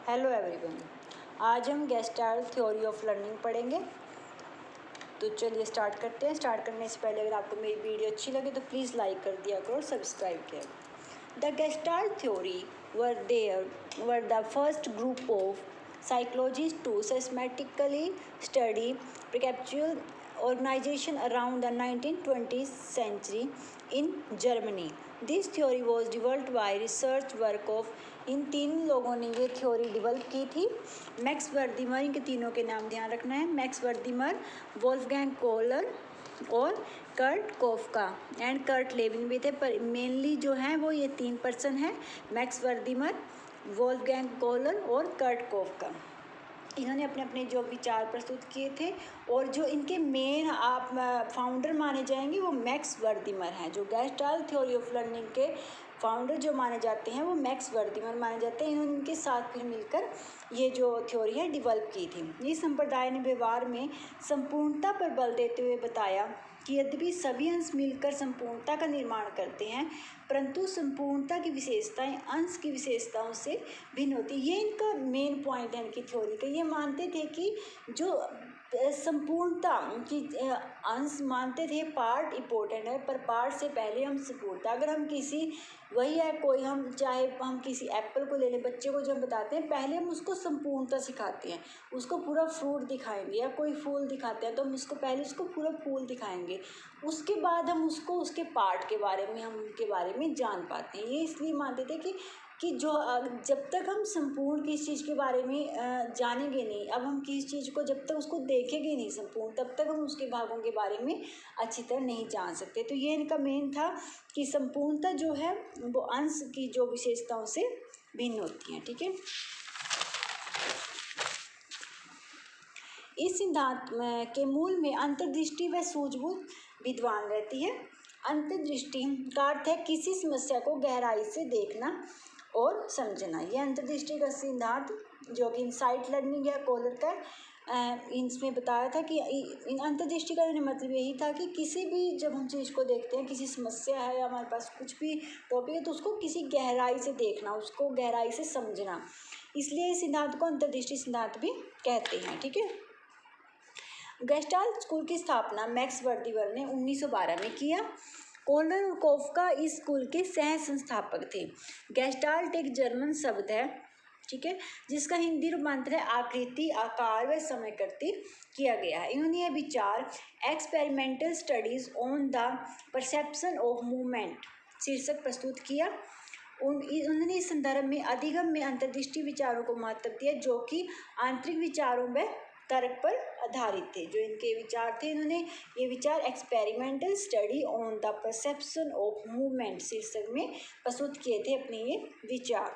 Hello everyone, आज हम gestalt theory of learning पढ़ेंगे। तो चलिए स्टार्ट करते हैं। स्टार्ट करने से पहले अगर आपको मेरी वीडियो अच्छी लगे तो प्लीज़ लाइक कर दिया करो और सब्सक्राइब किया करो। The Gestalt theory were the first group of psychologists to systematically study perceptual organization around the 1920th century in Germany. This theory was developed by research work of इन तीन लोगों ने ये थ्योरी डेवलप की थी। Max वर्दीमर, इनके तीनों के नाम ध्यान रखना है। मैक्स वर्दीमर, वोल्फगैंग कोहलर और कर्ट कोफका एंड कर्ट लेविन भी थे, पर मेनली जो हैं वो ये तीन पर्सन हैं, मैक्स वर्दीमर, वोल्फगैंग कोहलर और कर्ट कोफका। इन्होंने अपने अपने जो विचार प्रस्तुत किए थे और जो इनके मेन आप फाउंडर माने जाएंगे वो मैक्स वर्दीमर हैं। जो गेस्टाल्ट थ्योरी ऑफ लर्निंग के फाउंडर जो माने जाते हैं वो मैक्स वर्दीमर माने जाते हैं। इन्होंने इनके साथ फिर मिलकर ये जो थ्योरी है डेवलप की थी। इस संप्रदाय ने व्यवहार में संपूर्णता पर बल देते हुए बताया कि यद्यपि सभी अंश मिलकर संपूर्णता का निर्माण करते हैं, परंतु संपूर्णता की विशेषताएं अंश की विशेषताओं से भिन्न होती है। ये इनका मेन पॉइंट है इनकी थ्योरी का। ये मानते थे कि जो संपूर्णता की अंश मानते थे पार्ट इम्पोर्टेंट है, पर पार्ट से पहले हम संपूर्णता। अगर हम किसी वही है कोई हम चाहे हम किसी एप्पल को ले लें, बच्चे को जो हम बताते हैं पहले हम उसको संपूर्णता सिखाते हैं, उसको पूरा फ्रूट दिखाएंगे, या कोई फूल दिखाते हैं तो हम उसको पहले उसको पूरा फूल दिखाएंगे, उसके बाद हम उसको उसके पार्ट के बारे में हम उनके बारे में जान पाते हैं। ये इसलिए मानते थे कि जो जब तक हम संपूर्ण किसी चीज़ के बारे में जानेंगे नहीं, अब हम किसी चीज़ को जब तक उसको देखेंगे नहीं संपूर्ण, तब तक हम उसके भागों के बारे में अच्छी तरह नहीं जान सकते। तो ये इनका मेन था कि संपूर्णता जो है वो अंश की जो विशेषताओं से भिन्न होती है। ठीक है, इस सिद्धांत के मूल में अंतर्दृष्टि व सूझबूझ विद्वान रहती है। अंतर्दृष्टि का अर्थ है किसी समस्या को गहराई से देखना और समझना। यह अंतर्दृष्टि का सिद्धांत जो कि इनसाइट लर्निंग है कोहलर का, इसमें बताया था कि इन अंतर्दृष्टि का मतलब यही था कि किसी भी जब हम चीज़ को देखते हैं, किसी समस्या है या हमारे पास कुछ भी टॉपिक है, तो उसको किसी गहराई से देखना, उसको गहराई से समझना। इसलिए इस सिद्धांत को अंतर्दृष्टि सिद्धांत भी कहते हैं। ठीक है, गेस्टाल्ट स्कूल की स्थापना मैक्स वर्दीमर ने 1912 में किया। कोहलर और कोफका इस स्कूल के सह संस्थापक थे। गेस्टाल्ट एक जर्मन शब्द है, ठीक है, जिसका हिंदी रूपांतर है आकृति, आकार व समयकृति किया गया है। इन्होंने यह विचार experimental studies on the perception of movement शीर्षक प्रस्तुत किया। उन्होंने इस संदर्भ में अधिगम में अंतर्दृष्टि विचारों को महत्व दिया, जो कि आंतरिक विचारों में तर्क पर आधारित थे। जो इनके विचार थे, इन्होंने ये विचार experimental study on the perception of movement शीर्षक में प्रस्तुत किए थे अपने ये विचार।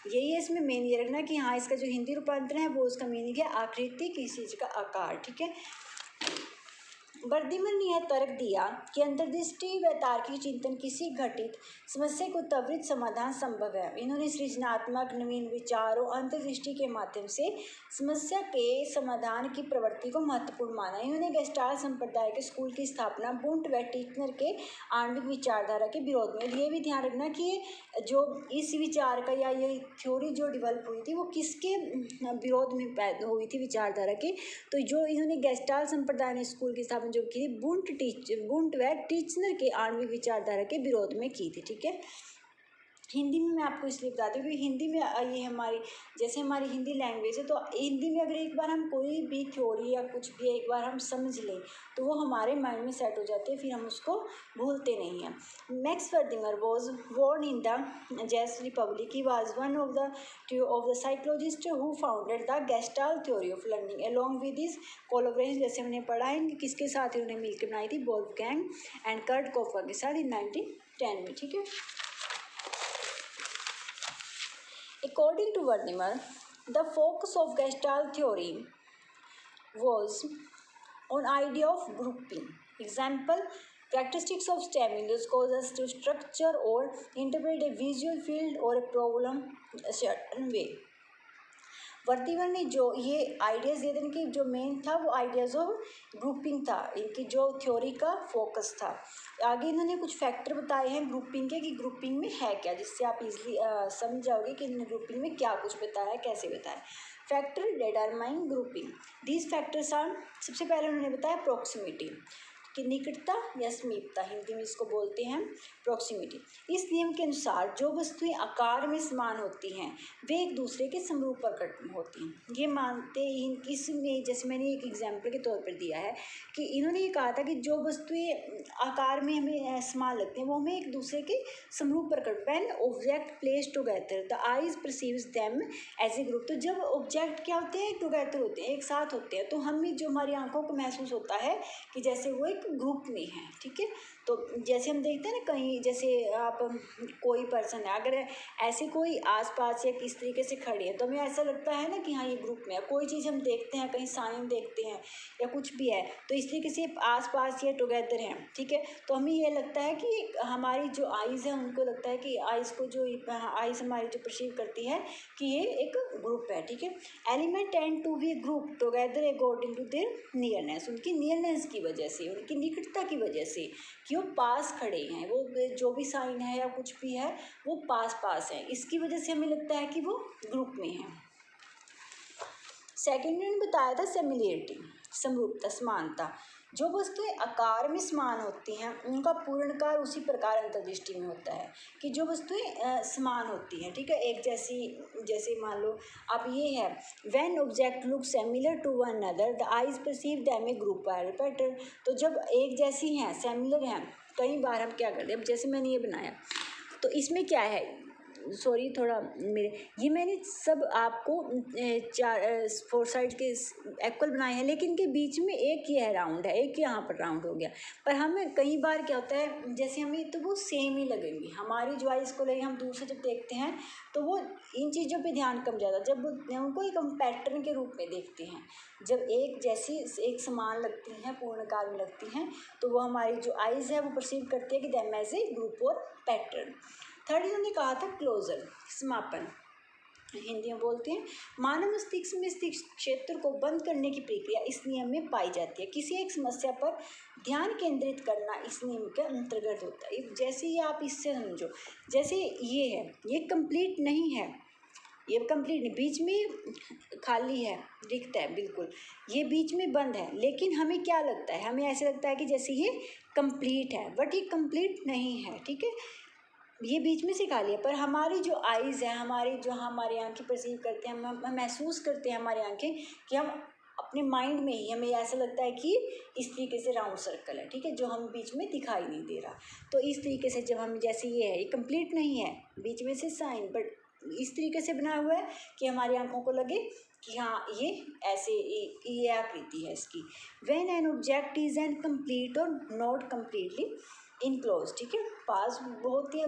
यही है इसमें मेन ये रखना कि हाँ, इसका जो हिंदी रूपांतरण है वो उसका मीनिंग है आकृति, किसी चीज़ का आकार। ठीक है, वर्दीमर ने यह तर्क दिया कि अंतर्दृष्टि व तार्किक चिंतन किसी घटित समस्या को त्वरित समाधान संभव है। इन्होंने सृजनात्मक नवीन विचारों अंतर्दृष्टि के माध्यम से समस्या के समाधान की प्रवृत्ति को महत्वपूर्ण माना। इन्होंने गेस्टाल्ट संप्रदाय के स्कूल की स्थापना वुंट व टीचनर के आणविक विचारधारा के विरोध में। ये भी ध्यान रखना कि जो इस विचार का या ये थ्योरी जो डेवलप हुई थी वो किसके विरोध में पैदा हुई थी, विचारधारा के। तो जो इन्होंने गेस्टाल्ट संप्रदाय ने स्कूल की स्थापना जो की वुंट व टीचनर के आणविक विचारधारा के विरोध में की थी। ठीक है, हिंदी में मैं आपको इसलिए बताती हूँ कि हिंदी में ये हमारी जैसे हमारी हिंदी लैंग्वेज है, तो हिंदी में अगर एक बार हम कोई भी थ्योरी या कुछ भी एक बार हम समझ लें तो वो हमारे माइंड में सेट हो जाती है, फिर हम उसको भूलते नहीं हैं। Max Wertheimer was born in the चेक Republic. He was one of the psychologist who founded the Gestalt theory of learning along with his collaboration. जैसे हमने पढ़ा है कि किसके साथ इन्होंने मिलकर बनाई थी, वोल्फगैंग एंड कर्ट कोफका के साथ इन 1910 में। ठीक है, according to Verdimer, the focus of Gestalt theory was on idea of grouping. Example, characteristics of stimulus cause us to structure or interpret a visual field or a problem a certain way. वर्दीवन ने जो ये ideas दिए थे, इनकी जो main था वो ideas of grouping था, इनकी जो थ्योरी का फोकस था। आगे इन्होंने कुछ फैक्टर बताए हैं ग्रुपिंग के कि ग्रुपिंग में है क्या, जिससे आप इजीली समझ जाओगे कि इन्होंने ग्रुपिंग में क्या कुछ बताया, कैसे बताया। Factor determine grouping, these factors are, सबसे पहले उन्होंने बताया प्रॉक्सिमिटी, कि निकटता या समीपता, हिंदी में इसको बोलते हैं प्रॉक्सिमिटी। इस नियम के अनुसार जो वस्तुएं आकार में समान होती हैं वे एक दूसरे के समरूप प्रकट होती हैं। ये मानते हैं इसमें, जैसे मैंने एक एग्जाम्पल के तौर पर दिया है कि इन्होंने ये कहा था कि जो वस्तुएं आकार में हमें समान लगती हैं वो हमें एक दूसरे के समरूप प्रकट, when object place together the eyes perceives them as a group. तो जब ऑब्जेक्ट क्या होते हैं, टुगेदर होते हैं, एक साथ होते हैं, तो हमें जो हमारी आंखों को महसूस होता है कि जैसे वो एक ग्रुप में है। ठीक है, तो जैसे हम देखते हैं ना कहीं, जैसे आप कोई पर्सन है, अगर ऐसे कोई आसपास या किस तरीके से खड़े हैं तो हमें ऐसा लगता है ना कि हाँ ये ग्रुप में है। कोई चीज़ हम देखते हैं, कहीं साइन देखते हैं या कुछ भी है, तो इस तरीके से आसपास या टुगेदर हैं। ठीक है, तो हमें ये लगता है कि हमारी जो आइज़ है उनको लगता है कि आइज़ को जो आइज़ हमारी जो परसीव करती है कि ये एक ग्रुप है। ठीक है, element tend to be group together according to their nearness, उनकी नियरनेस की वजह से, उनकी निकटता की वजह से, कि वो पास खड़े हैं, वो जो भी साइन है या कुछ भी है वो पास पास है, इसकी वजह से हमें लगता है कि वो ग्रुप में है। सेकेंड ने बताया था सिमिलरिटी, समरूपता, समानता। जो वस्तुएं आकार में समान होती हैं उनका पूर्णकार उसी प्रकार अंतर्दृष्टि में होता है कि जो वस्तुएं समान होती हैं। ठीक है, एक जैसी, जैसे मान लो अब ये है, when object look similar to one another the eyes perceive them a group pattern. तो जब एक जैसी हैं, सिमिलर हैं, कई बार हम क्या करते हैं, अब जैसे मैंने ये बनाया तो इसमें क्या है, सॉरी थोड़ा मेरे, ये मैंने सब आपको चार 4 साइड के इक्वल बनाए हैं, लेकिन के बीच में एक ये है राउंड है, एक यहाँ पर राउंड हो गया। पर हमें कई बार क्या होता है, जैसे हमें तो वो सेम ही लगेंगी, हमारी जो आइज़ को लगे, हम दूर से जब देखते हैं तो वो इन चीज़ों पे ध्यान कम ज़्यादा, जब उनको एक हम पैटर्न के रूप में देखते हैं, जब एक जैसी एक समान लगती हैं, पूर्णकाल में लगती हैं, तो वो हमारी जो आइज़ है वो परसीव करती है कि दैम एज ए ग्रुप और पैटर्न। थर्ड इन्होंने कहा था क्लोजर, समापन, हिंदी में बोलते हैं। मानव मस्तिष्क में स्थित क्षेत्र को बंद करने की प्रक्रिया इस नियम में पाई जाती है। किसी एक समस्या पर ध्यान केंद्रित करना इस नियम के अंतर्गत होता है। जैसे ही आप इससे समझो, जैसे ये है, ये कंप्लीट नहीं है, ये कंप्लीट नहीं, बीच में खाली है, रिक्त है बिल्कुल, ये बीच में बंद है, लेकिन हमें क्या लगता है, हमें ऐसे लगता है कि जैसे ये कंप्लीट है, बट ये कंप्लीट नहीं है। ठीक है, ये बीच में से खाली है, पर हमारी जो आइज़ है, हमारी जो हमारी आंखें परसीव करते हैं, हम महसूस करते हैं हमारी आंखें कि हम अपने माइंड में ही हमें ऐसा लगता है कि इस तरीके से राउंड सर्कल है। ठीक है, जो हम बीच में दिखाई नहीं दे रहा, तो इस तरीके से जब हम, जैसे ये है, ये कंप्लीट नहीं है, बीच में से साइन, बट इस तरीके से बना हुआ है कि हमारी आंखों को लगे कि हाँ ये ऐसे ये आकृति है इसकी। When an object is an complete और नॉट कम्प्लीटली इनक्लोज, ठीक है, पास बहुत ही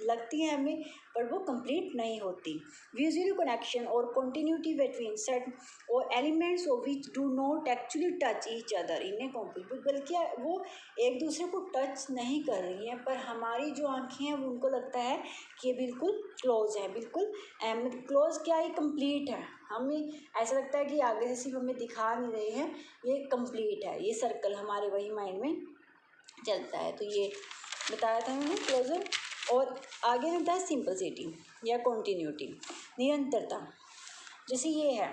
लगती है हमें, पर वो कंप्लीट नहीं होती। विजुअल कनेक्शन और कंटिन्यूटी बिटवीन सेट और elements of which do not actually touch each other in A complete, बल्कि वो एक दूसरे को टच नहीं कर रही हैं, पर हमारी जो आंखें हैं वो उनको लगता है कि ये बिल्कुल क्लोज है, बिल्कुल क्लोज क्या है, कंप्लीट है। हमें ऐसा लगता है कि आगे से सिर्फ हमें दिखा नहीं रहे हैं, ये कंप्लीट है, ये सर्कल हमारे वही माइंड में चलता है। तो ये बताया था मैंने क्लोजर। और आगे होता है सिंपलिसिटी या कॉन्टीन्यूटी, निरंतरता। जैसे ये है,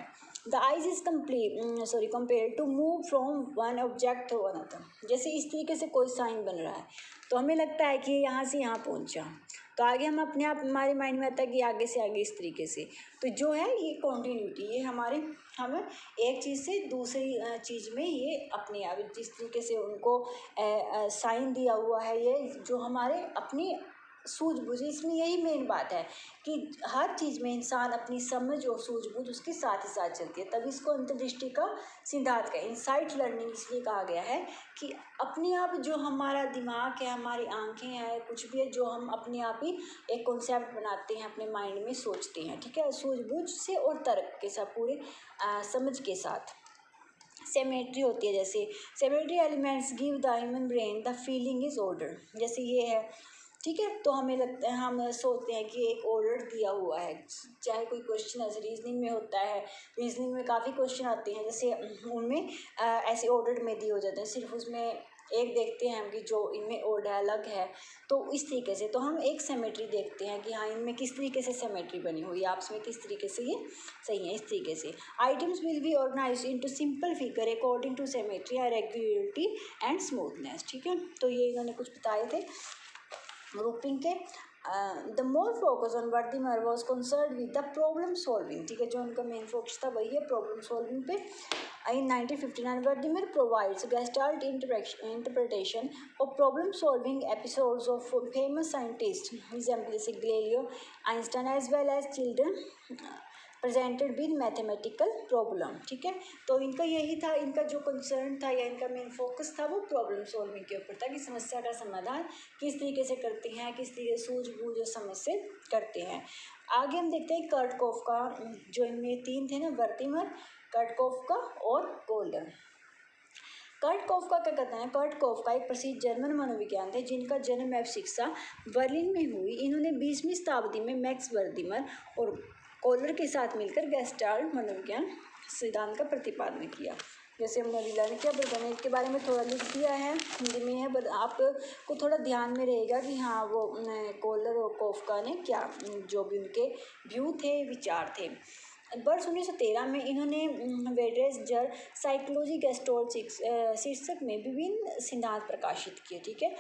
the eyes is compare to move from one object to another. जैसे इस तरीके से कोई साइन बन रहा है तो हमें लगता है कि यहाँ से यहाँ पहुँचा, तो आगे हम अपने आप, हमारे माइंड में आता है कि आगे से आगे इस तरीके से। तो जो है ये कॉन्टीन्यूटी, ये हमारे, हमें एक चीज़ से दूसरी चीज़ में ये अपने आप, जिस तरीके से उनको साइन दिया हुआ है, ये जो हमारे अपनी सूझबूझ, इसमें यही मेन बात है कि हर चीज़ में इंसान अपनी समझ और सूझबूझ उसके साथ ही साथ चलती है, तभी इसको अंतर्दृष्टि का सिद्धांत का इंसाइट लर्निंग इसलिए कहा गया है कि अपने आप जो हमारा दिमाग है, हमारी आंखें हैं, कुछ भी है, जो हम अपने आप ही एक कॉन्सेप्ट बनाते हैं, अपने माइंड में सोचते हैं। ठीक है, सूझबूझ से और तर्क के साथ, पूरे समझ के साथ। सिमेट्री होती है, जैसे symmetry elements give the human brain the feeling is order. जैसे ये है, ठीक है। तो हमें लगता है, हम सोचते हैं कि एक ऑर्डर दिया हुआ है, चाहे कोई क्वेश्चन ऐसे रीजनिंग में होता है, रीजनिंग में काफ़ी क्वेश्चन आते हैं, जैसे उनमें ऐसे ऑर्डर में दिए हो जाते हैं, सिर्फ उसमें एक देखते हैं हम कि जो इनमें ऑर्डर अलग है, तो इस तरीके से तो हम एक सिमेट्री देखते हैं कि हाँ इनमें किस तरीके से सिमेट्री बनी हुई है, आपस में किस तरीके से ये सही है। इस तरीके से items will be organize into simple figure according to symmetry और रेगुलरिटी एंड स्मूथनेस, ठीक है। तो ये इन्होंने कुछ बताए थे ग्रुपिंग के। The more focus on वर्दीमर was concern with the problem solving, ठीक है, जो उनका मेन फोकस था वही है प्रॉब्लम सॉल्विंग पे। In 1959, Vladimir provides Gestalt interpretation of problem-solving episodes of famous scientists, example जैसे Galileo, Einstein, as well as children presented with mathematical problem, ठीक है। तो इनका यही था, इनका जो कंसर्न था या इनका मेन फोकस था वो प्रॉब्लम सॉल्विंग के ऊपर था कि समस्या का समाधान किस तरीके से करते हैं, किस तरीके से सूझबूझ और समझ से करते हैं। आगे हम देखते हैं कर्टकोफ का, जो इनमें तीन थे ना, वर्दीमर, कर्टकोफ और कोल्डर। कर्टकोफ का क्या कहते हैं, कर्टकोफ का एक प्रसिद्ध जर्मन मनोविज्ञान थे जिनका जन्म एवं शिक्षा बर्लिन में हुई। इन्होंने 20वीं शताब्दी में मैक्स वर्दीमर और कोलर के साथ मिलकर गेस्टाल्ट मनोविज्ञान सिद्धांत का प्रतिपादन किया। जैसे हमने अभी लर्न किया, गणित के बारे में थोड़ा लिख दिया है, हिंदी में है, बट आपको थोड़ा ध्यान में रहेगा कि हाँ वो कोलर और कोफका ने क्या, जो भी उनके व्यू थे, विचार थे। वर्ष 1913 में इन्होंने वेड्रेस जर साइकोलॉजी गेस्टोल शीर्षक में विभिन्न सिद्धांत प्रकाशित किए, ठीक है।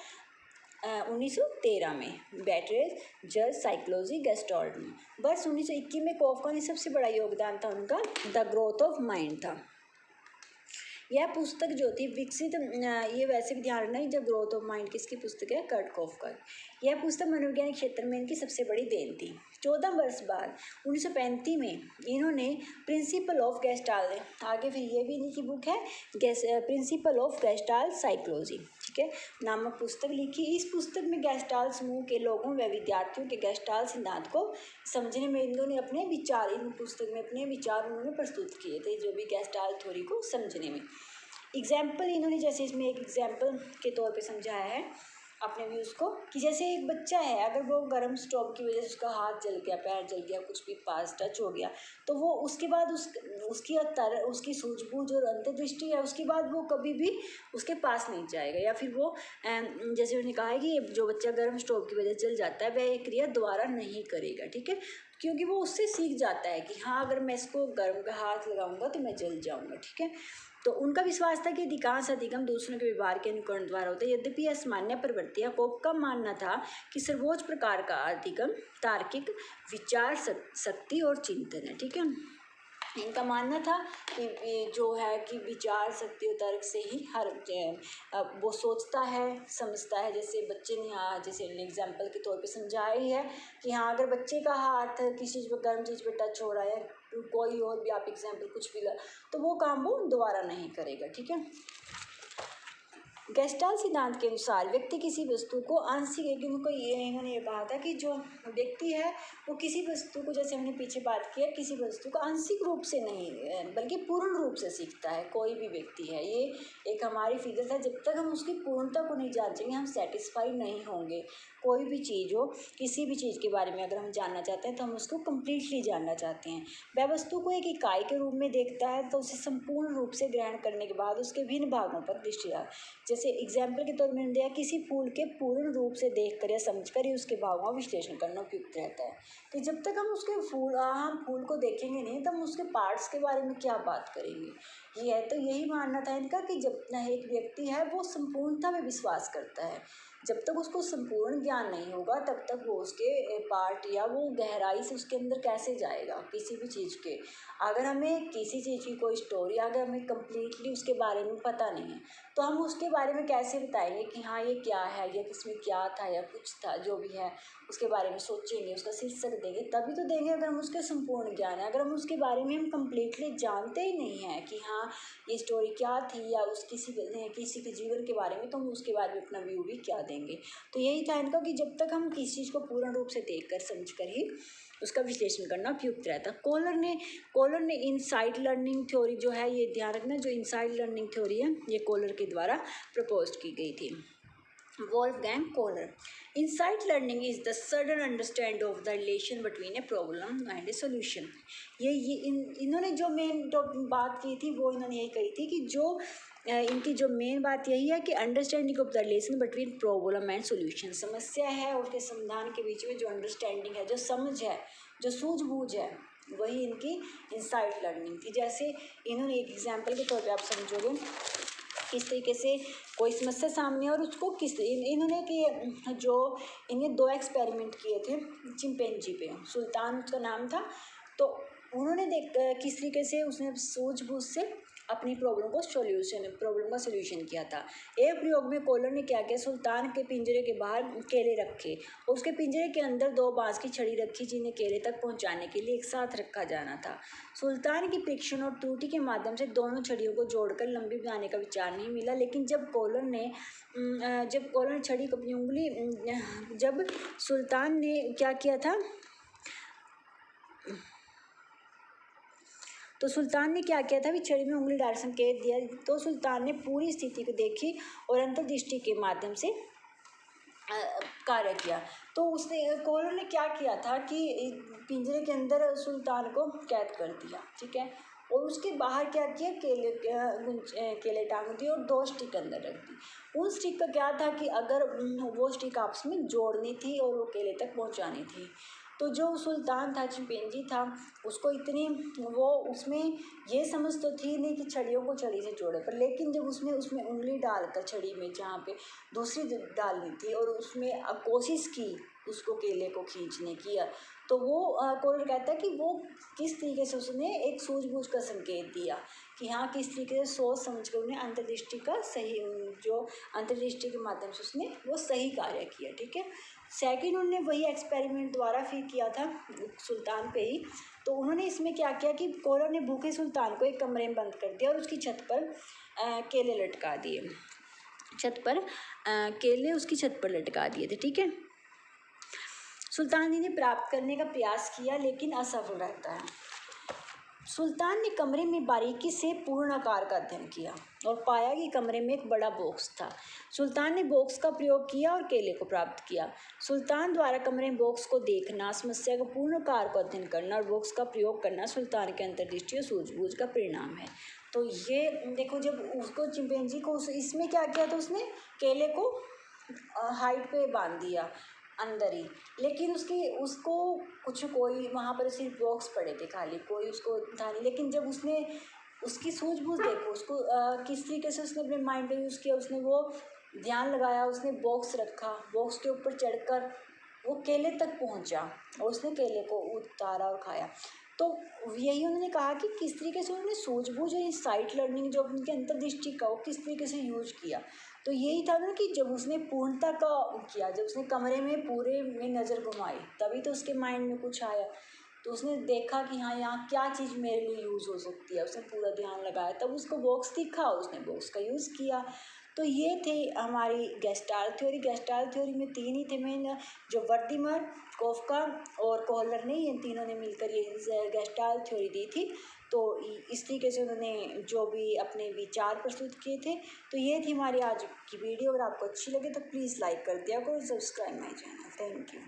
1913 में बैटरेज जर साइकोलॉजी गेस्टोल्ट में। वर्ष 1921 में कोफका ने सबसे बड़ा योगदान था उनका द ग्रोथ ऑफ माइंड था। यह पुस्तक जो थी विकसित, ये वैसे भी ध्यान रखना, जब ग्रोथ ऑफ माइंड किसकी पुस्तक है, कर्टकोफ का। यह पुस्तक मनोवैज्ञानिक क्षेत्र में इनकी सबसे बड़ी देन थी। 14 वर्ष बाद 1935 में इन्होंने प्रिंसिपल ऑफ गेस्टाल्ट, आगे फिर ये भी इनकी बुक है प्रिंसिपल ऑफ गेस्टाल्ट साइकोलॉजी, ठीक है, नामक पुस्तक लिखी। इस पुस्तक में गेस्टाल्ट समूह के लोगों व विद्यार्थियों के गेस्टाल्ट सिद्धांत को समझने में इन्होंने अपने विचार, इन पुस्तक में अपने विचार उन्होंने प्रस्तुत किए थे, जो भी गेस्टाल्ट थ्योरी को समझने में। एग्जाम्पल इन्होंने जैसे इसमें एक एग्जाम्पल के तौर पे समझाया है अपने व्यूज़ को, कि जैसे एक बच्चा है, अगर वो गर्म स्टोव की वजह से उसका हाथ जल गया, पैर जल गया, कुछ भी पास टच हो गया, तो वो उसके बाद उसकी सूझबूझ और अंतर्दृष्टि है, उसके बाद वो कभी भी उसके पास नहीं जाएगा, या फिर वो जैसे उन्होंने कहा है कि जो बच्चा गर्म स्टोव की वजह से जल जाता है वह एक क्रिया दोबारा नहीं करेगा, ठीक है, क्योंकि वो उससे सीख जाता है कि हाँ अगर मैं इसको गर्म का हाथ लगाऊंगा तो मैं जल जाऊंगा, ठीक है। तो उनका विश्वास था कि अधिकांश अधिगम दूसरों के व्यवहार के अनुकरण द्वारा होता है। यद्यपि यह सामान्य प्रवृत्ति है, कोफ का मानना था कि सर्वोच्च प्रकार का अधिगम तार्किक विचार शक्ति और चिंतन है, ठीक है। इनका मानना था कि जो है कि विचार शक्ति और तर्क से ही हर वो सोचता है, समझता है। जैसे बच्चे ने, हाँ जैसे एग्जाम्पल के तौर पे समझाया ही है कि हाँ अगर बच्चे का हाथ किसी चीज़ पर, गर्म चीज़ पर टच हो रहा है, कोई और भी आप एग्जाम्पल कुछ भी तो वो काम वो दोबारा नहीं करेगा, ठीक है। गेस्टाल्ट सिद्धांत के अनुसार व्यक्ति किसी वस्तु को आंशिक, इन्होंने ये कहा था कि जो व्यक्ति है वो किसी वस्तु को, जैसे हमने पीछे बात किया, किसी वस्तु को आंशिक रूप से नहीं बल्कि पूर्ण रूप से सीखता है। कोई भी व्यक्ति है, ये एक हमारी फिगर था, जब तक हम उसकी पूर्णता को नहीं जांचेंगे हम सेटिस्फाई नहीं होंगे। कोई भी चीज़ हो, किसी भी चीज़ के बारे में अगर हम जानना चाहते हैं तो हम उसको कम्प्लीटली जानना चाहते हैं। वह वस्तु को एक इकाई के रूप में देखता है तो उसे संपूर्ण रूप से ग्रहण करने के बाद उसके भिन्न भागों पर दृष्टि, जैसे एग्जाम्पल के तौर में दिया, किसी फूल के पूर्ण रूप से देखकर या समझकर ही उसके भावों का विश्लेषण करना उपयुक्त रहता है। कि जब तक हम उसके हम फूल को देखेंगे नहीं तो हम उसके पार्ट्स के बारे में क्या बात करेंगे। ये है, तो यही मानना था इनका कि जब एक व्यक्ति है वो संपूर्णता में विश्वास करता है, जब तक उसको संपूर्ण ज्ञान नहीं होगा तब तक वो उसके पार्ट या वो गहराई से उसके अंदर कैसे जाएगा किसी भी चीज़ के। अगर हमें किसी चीज़ की कोई स्टोरी, अगर हमें कम्प्लीटली उसके बारे में पता नहीं है तो हम उसके बारे में कैसे बताएंगे कि हाँ ये क्या है, या किसमें क्या था या कुछ था, जो भी है उसके बारे में सोचेंगे, उसका शीर्षक देंगे, तभी तो देंगे अगर हम उसके संपूर्ण ज्ञान है। अगर हम उसके बारे में हम कम्प्लीटली जानते ही नहीं हैं कि हाँ ये स्टोरी क्या थी या उस किसी के जीवन के बारे में, तो हम उसके बारे में अपना व्यू भी क्या देंगे। तो यही था इनका कि जब तक हम किसी चीज़ को पूर्ण रूप से देखकर समझकर ही उसका विश्लेषण करना उपयुक्त रहता। कोलर ने इनसाइट लर्निंग थ्योरी जो है, ये ध्यान रखना, जो इनसाइट लर्निंग थ्योरी है ये कोलर के द्वारा प्रपोज की गई थी। Wolfgang Kohler. Insight learning is the sudden understand of the relation between a problem and a solution. इन्होंने जो मेन बात की थी वो इन्होंने यही कही थी कि जो इनकी जो मेन बात यही है कि understanding of the relation between problem and solution, समस्या है और उसके समाधान के बीच में जो अंडरस्टैंडिंग है, जो समझ है, जो सूझबूझ है, वही इनकी इंसाइट लर्निंग थी। जैसे इन्होंने एक एग्जाम्पल के तौर पे आप समझोगे किस तरीके से कोई समस्या सामने और उसको इन्होंने कि जो इन्हें 2 एक्सपेरिमेंट किए थे चिंपैंजी पे, सुल्तान उसका नाम था। तो उन्होंने किस तरीके से उसने सूझबूझ से अपनी प्रॉब्लम का सोल्यूशन किया था। एक प्रयोग में कोलर ने क्या किया, सुल्तान के पिंजरे के बाहर केले रखे और उसके पिंजरे के अंदर 2 बांस की छड़ी रखी जिन्हें केले तक पहुंचाने के लिए एक साथ रखा जाना था। सुल्तान की परीक्षण और त्रुटि के माध्यम से दोनों छड़ियों को जोड़कर लंबी बनाने का विचार नहीं मिला, लेकिन जब कोलर ने छड़ी को अपनी उंगली जब सुल्तान ने क्या किया था, तो सुल्तान ने क्या किया था भी छड़ी में उंगली डाल संकेत दिया, तो सुल्तान ने पूरी स्थिति को देखी और अंतर्दृष्टि के माध्यम से कार्य किया। तो उसने कोलर ने क्या किया था कि पिंजरे के अंदर सुल्तान को कैद कर दिया, ठीक है, और उसके बाहर क्या किया, केले टांग दिए और 2 स्टिक अंदर रख दी। उन स्टिक का क्या था कि अगर वो स्टिक आपस में जोड़नी थी और वो केले तक पहुंचानी थी। तो जो सुल्तान था, चिंपैंजी था, उसको इतनी वो उसमें ये समझ तो थी नहीं कि छड़ियों को छड़ी से जोड़े, पर लेकिन जब उसमें उंगली डालकर छड़ी में जहाँ पे दूसरी डालनी थी और उसमें कोशिश की उसको केले को खींचने की, तो वो कोलर कहता है कि वो किस तरीके से उसने एक सूझबूझ का संकेत दिया कि हाँ किस तरीके से सोच समझ कर उन्हें अंतर्दृष्टि का सही, जो अंतर्दृष्टि के माध्यम से उसने वो सही कार्य किया, ठीक है। सेकंड उन्होंने वही एक्सपेरिमेंट दोबारा फिर किया था सुल्तान पे ही। तो उन्होंने इसमें क्या किया कि कोलर ने भूखे सुल्तान को एक कमरे में बंद कर दिया और उसकी छत पर केले लटका दिए, केले उसकी छत पर लटका दिए थे, ठीक है। सुल्तान ने प्राप्त करने का प्रयास किया लेकिन असफल रहता है। सुल्तान ने कमरे में बारीकी से पूर्ण आकार का अध्ययन किया और पाया कि कमरे में एक बड़ा बॉक्स था। सुल्तान ने बॉक्स का प्रयोग किया और केले को प्राप्त किया। सुल्तान द्वारा कमरे में बॉक्स को देखना, समस्या का पूर्ण आकार को अध्ययन करना और बॉक्स का प्रयोग करना सुल्तान के अंतर्दृष्टि और सूझबूझ का परिणाम है। तो ये देखो, जब उसको चिंपैंजी को इसमें क्या किया था, उसने केले को हाइट पे बांध दिया अंदर ही, लेकिन उसको कोई वहाँ पर सिर्फ बॉक्स पड़े थे खाली, कोई उसको था नहीं। लेकिन जब उसने उसकी सूझबूझ देखो, उसको किस तरीके से उसने अपने माइंड का यूज़ किया, उसने वो ध्यान लगाया, उसने बॉक्स रखा, बॉक्स के ऊपर चढ़कर वो केले तक पहुँचा और उसने केले को उतारा और खाया। तो यही उन्होंने कहा कि किस तरीके से उन्होंने सूझबूझ और इंसाइट लर्निंग जो उनके अंतर्दृष्टि का वो किस तरीके से यूज किया। तो यही था ना कि जब उसने पूर्णता का किया, जब उसने कमरे में पूरे में नज़र घुमाई, तभी तो उसके माइंड में कुछ आया। तो उसने देखा कि हाँ यहाँ क्या चीज़ मेरे लिए यूज़ हो सकती है, उसने पूरा ध्यान लगाया, तब उसको बॉक्स दिखा, उसने बॉक्स का यूज़ किया। तो ये थे हमारी गेस्टाल्ट थ्योरी। गेस्टाल्ट थ्योरी में 3 ही थे मेन, जो वर्दीमर, कोफका और कोहलर ने, ये तीनों ने मिलकर ये गेस्टाल्ट थ्योरी दी थी। तो इस तरीके से उन्होंने जो भी अपने विचार प्रस्तुत किए थे। तो ये थी हमारी आज की वीडियो। अगर आपको अच्छी लगे तो प्लीज़ लाइक कर दिया करो, subscribe my channel. Thank you.